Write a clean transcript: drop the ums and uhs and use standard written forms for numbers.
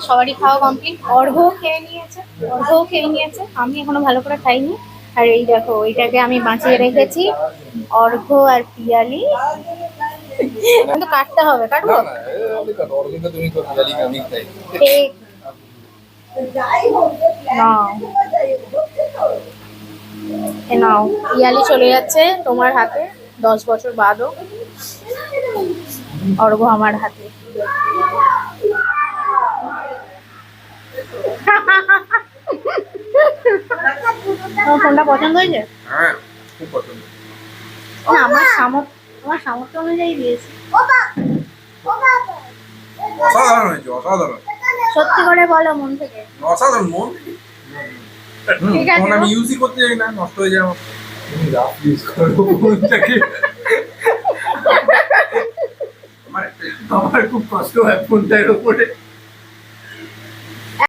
সবারই খাওয়া কমপ্লিট। অর্ঘ্যও খেয়ে নিয়েছে, আমি এখনো ভালো করে খাইনি। আর এই দেখো, ওইটাকে আমি বাঁচিয়ে রেখেছি, অর্ঘ্য আর পিয়ালি। কিন্তু কাটতে হবে, কাটবো। ঠিক। নাও, এ নাও, পিয়ালি চলে যাচ্ছে তোমার হাতে 10 বছর বাদও। অর্ঘ্য আমার হাতে। তোমার ফোনটা পছন্দ হয়েছে? হ্যাঁ, খুব পছন্দ। না, আমার সামর্থ্য অনুযায়ী দিয়েছি। অসাধারণ হয়েছে, অসাধারণ। সত্যি করে বলো মন থেকে। অসাধারণ মন। ঠিক আছে। ফোন আমি ইউজই করতে চাই না, নষ্ট হয়ে যায় আমার। তুমি রাফ ইউজ করো ফোনটাকে। আমার খুব কষ্ট হয় ফোনটার উপরে।